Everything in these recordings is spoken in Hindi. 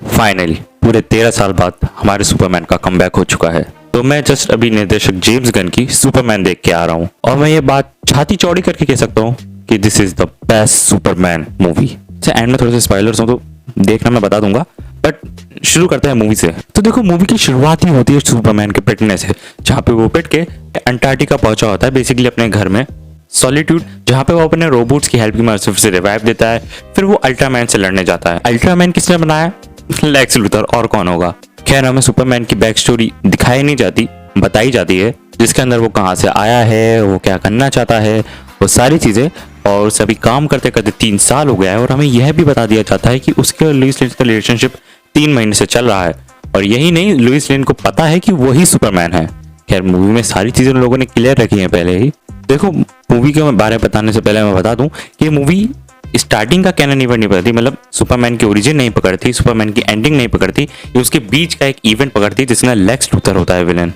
फाइनली पूरे 13 साल बाद हमारे सुपरमैन का कमबैक हो चुका है। तो मैं जस्ट अभी निर्देशक जेम्स गन की सुपरमैन देख के आ रहा हूँ और मैं ये बात छाती चौड़ी करके कह सकता हूँ कि this is the best Superman movie. And में थोड़े से स्पॉयलर्स हो तो देखना मैं बता दूंगा, बट शुरू करते हैं मूवी से। तो देखो मूवी की शुरुआत ही होती है सुपरमैन के पिटने से, जहाँ पे वो पिट के अंटार्कटिका पहुंचा होता है बेसिकली अपने घर में सॉलिट्यूड, जहाँ पे वो अपने रोबोट्स की हेल्प की मदद से फिर से रिवाइव देता है। फिर वो अल्ट्रामैन से लड़ने जाता है। अल्ट्रामैन किसने बनाया? लेक्स लूथर, और कौन होगा। खैर हमें सुपरमैन की बैक स्टोरी दिखाई नहीं जाती, बताई जाती है, जिसके अंदर वो कहाँ से आया है, वो क्या करना चाहता है, वो सारी चीजें। और सभी काम करते करते 3 साल हो गया है और हमें यह भी बता दिया जाता है कि उसके और लुइस लेन का रिलेशनशिप 3 महीने से चल रहा है। और यही नहीं, लुइस लेन को पता है कि वही सुपरमैन है। खैर मूवी में सारी चीजें उन लोगों ने क्लियर रखी हैं पहले ही। देखो मूवी के बारे में बताने से पहले मैं बता दूं कि मूवी स्टार्टिंग का कैनन इवेंट नहीं पकड़ती, मतलब सुपरमैन की ओरिजिन नहीं पकड़ती, सुपरमैन की एंडिंग नहीं पकड़ती, ये उसके बीच का एक इवेंट पकड़ती है जिसमें लेक्स लूथर होता है विलेन।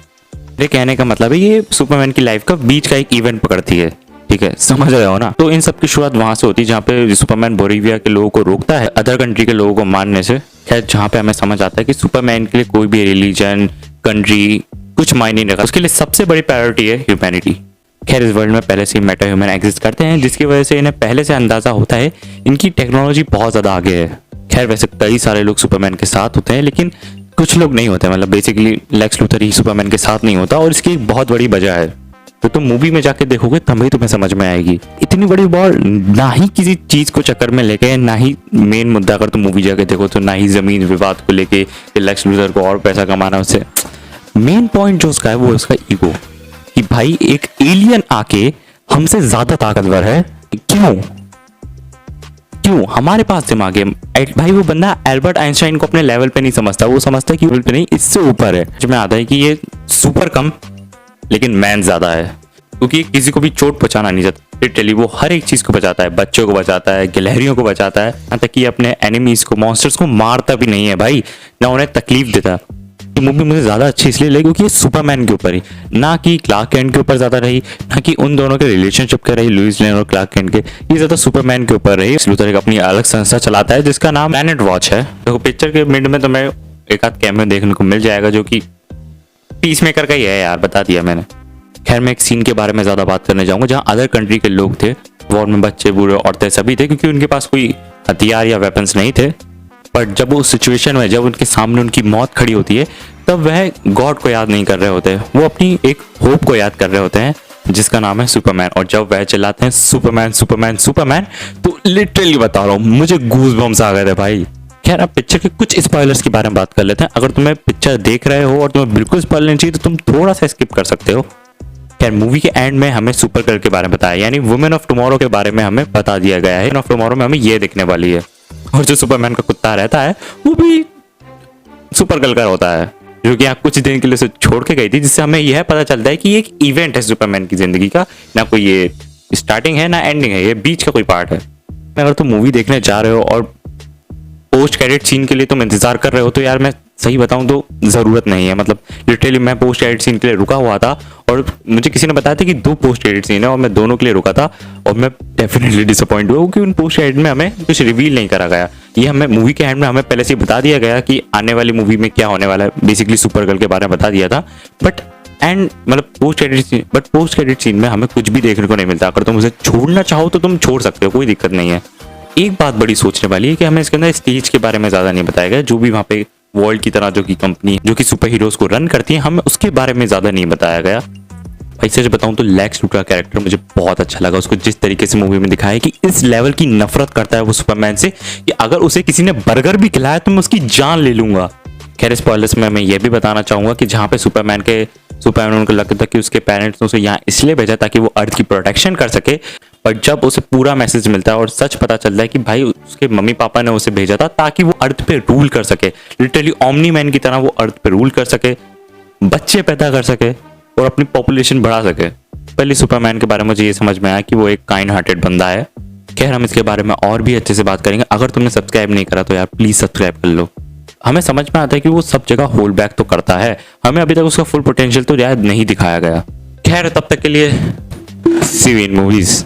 ये कहने का मतलब है ये सुपरमैन की लाइफ का बीच का एक इवेंट पकड़ती है, ठीक है, समझ रहे हो ना। तो इन सब की शुरुआत वहां से होती है जहाँ पे सुपरमैन बोरिविया के लोगों को रोकता है अदर कंट्री के लोगों को मारने से। खैर जहाँ पे हमें समझ आता है कि सुपरमैन के लिए कोई भी रिलीजन, कंट्री कुछ मायने नहीं रखा, उसके लिए सबसे बड़ी प्रायोरिटी है ह्यूमैनिटी। खैर इस वर्ल्ड में पहले से मेटा ह्यूमन एग्जिस्ट करते हैं, जिसकी वजह से इन्हें पहले से अंदाजा होता है इनकी टेक्नोलॉजी बहुत ज्यादा आगे है। खैर वैसे कई सारे लोग सुपरमैन के साथ होते हैं, लेकिन कुछ लोग नहीं होते, मतलब बेसिकली लेक्स लूथर ही सुपरमैन के साथ नहीं होता, और इसकी एक बहुत बड़ी वजह है। तो तुम मूवी में जाके देखोगे तभी तुम्हें समझ में आएगी। इतनी बड़ी वॉर ना ही किसी चीज को चक्कर में लेके, ना ही मेन मुद्दा, अगर तुम मूवी जाके देखो तो ना ही जमीन विवाद को लेके लेक्स लूथर को और पैसा कमाना उससे। मेन पॉइंट जो उसका है वो उसका ईगो, कि भाई एक एलियन आके हमसे ज्यादा ताकतवर है, क्यों हमारे पास दिमाग है। भाई वो बंदा एल्बर्ट आइंस्टाइन को अपने लेवल पे नहीं समझता, वो समझता है कि लेवल पे नहीं, इससे ऊपर है। जो मैं आता है कि ये सुपर कम लेकिन मैन ज्यादा है, क्योंकि किसी को भी चोट पहुंचाना नहीं चाहता। लिटरली वो हर एक चीज को बचाता है, बच्चों को बचाता है, गिलहरियों को बचाता है, यहाँ तक कि अपने एनिमीज को, मॉन्स्टर्स को मारता भी नहीं है भाई, ना उन्हें तकलीफ देता। तो मूवी मुझे ज्यादा अच्छी इसलिए लगी क्योंकि ये सुपरमैन के ऊपर ही, ना कि क्लार्क कैंट के ऊपर ज्यादा रही, ना कि उन दोनों के रिलेशनशिप के रही, लुइस लेन और क्लार्क कैंट के, ये ज्यादा सुपरमैन के ऊपर रही। लूथर एक अपनी अलग संस्था चलाता है जिसका नाम प्लैनेट वॉच है। देखो पिक्चर के मिड में तुम्हें एक आध कैमियो देखने को मिल जाएगा जो कि पीस मेकर का ही है यार, बता दिया मैंने। खैर मैं एक सीन के बारे में ज्यादा बात करने जाऊंगा जहाँ अदर कंट्री के लोग थे, वॉर में बच्चे, बूढ़े, औरतें सभी थे, क्योंकि उनके पास कोई हथियार या वेपन्स नहीं थे। पर जब वो सिचुएशन में, जब उनके सामने उनकी मौत खड़ी होती है, तब वह गॉड को याद नहीं कर रहे होते, वो अपनी एक होप को याद कर रहे होते हैं जिसका नाम है सुपरमैन। और जब वह चिल्लाते हैं सुपरमैन सुपरमैन सुपरमैन, तो लिटरली बता रहा हूँ मुझे गूज बम्स आ गए थे भाई। खैर अब पिक्चर के कुछ स्पॉयलर्स के बारे में बात कर लेते हैं। अगर तुम्हें पिक्चर देख रहे हो और तुम्हें बिल्कुल स्पॉइलर नहीं चाहिए तो तुम थोड़ा सा स्किप कर सकते हो। खैर मूवी के एंड में हमें सुपर गर्ल के बारे में बताया, यानी वुमेन ऑफ टुमारो के बारे में हमें बता दिया गया है। वुमेन ऑफ टुमारो में हमें ये दिखने वाली है, और जो सुपरमैन का कुत्ता रहता है वो भी सुपर गर्ल का होता है, जो कि यहाँ कुछ दिन के लिए उसे छोड़ के गई थी, जिससे हमें यह पता चलता है कि ये एक इवेंट है सुपरमैन की जिंदगी का, ना कोई ये स्टार्टिंग है ना एंडिंग है, ये बीच का कोई पार्ट है। अगर तुम मूवी देखने जा रहे हो और पोस्ट क्रेडिट सीन के लिए तुम इंतजार कर रहे हो तो यार मैं सही बताऊं तो जरूरत नहीं है। मतलब लिटरली मैं पोस्ट क्रेडिट सीन के लिए रुका हुआ था और मुझे किसी ने बताया था कि 2 पोस्ट क्रेडिट सीन है और मैं दोनों के लिए रुका था, और मैं डेफिनेटली डिसअपॉइंट हुआ क्योंकि उन पोस्ट क्रेडिट में हमें कुछ रिवील नहीं करा गया। ये हमें मूवी के एंड में हमें पहले से बता दिया गया कि आने वाली मूवी में क्या होने वाला है, बेसिकली सुपर गर्ल के बारे में बता दिया था। बट पोस्ट क्रेडिट सीन में हमें कुछ भी देखने को नहीं मिलता। अगर तुम उसे छोड़ना चाहो तो तुम छोड़ सकते हो, कोई दिक्कत नहीं है। एक बात बड़ी सोचने वाली है कि हमें इसके अंदर स्टेज के बारे में ज्यादा नहीं बताया गया, जो भी वहाँ पे वर्ल्ड की तरह जो कि कंपनी जो कि सुपर हीरोज को रन करती है, हमें उसके बारे में ज्यादा नहीं बताया गया। भाई सच बताऊं तो लेक्स लूथर का कैरेक्टर मुझे बहुत अच्छा लगा। उसको जिस तरीके से मूवी में दिखाया कि इस लेवल की नफरत करता है वो सुपरमैन से कि अगर उसे किसी ने बर्गर भी खिलाया तो मैं उसकी जान ले लूंगा। खैर स्पॉयलर्स में मैं ये भी बताना चाहूंगा कि जहाँ पे सुपरमैन उनको लगता था कि उसके पेरेंट्स ने उसे यहाँ इसलिए भेजा ताकि वो अर्थ की प्रोटेक्शन कर सके, पर जब उसे पूरा मैसेज मिलता है और सच पता चलता है कि भाई उसके मम्मी पापा ने उसे भेजा था ताकि वो अर्थ पे रूल कर सके, लिटरली ओमनी मैन की तरह वो अर्थ पे रूल कर सके, बच्चे पैदा कर सके और अपनी पॉपुलेशन बढ़ा सके। पहले सुपरमैन के बारे में मुझे ये समझ में आया कि वो एक काइंड हार्टेड बंदा है। खैर हम इसके बारे में और भी अच्छे से बात करेंगे। अगर तुमने सब्सक्राइब नहीं करा तो यार प्लीज सब्सक्राइब कर लो। हमें समझ में आता है कि वो सब जगह होल्ड बैक तो करता है, हमें अभी तक उसका फुल पोटेंशियल तो यार नहीं दिखाया गया। खैर तब तक के लिए सी यू इन मूवीज।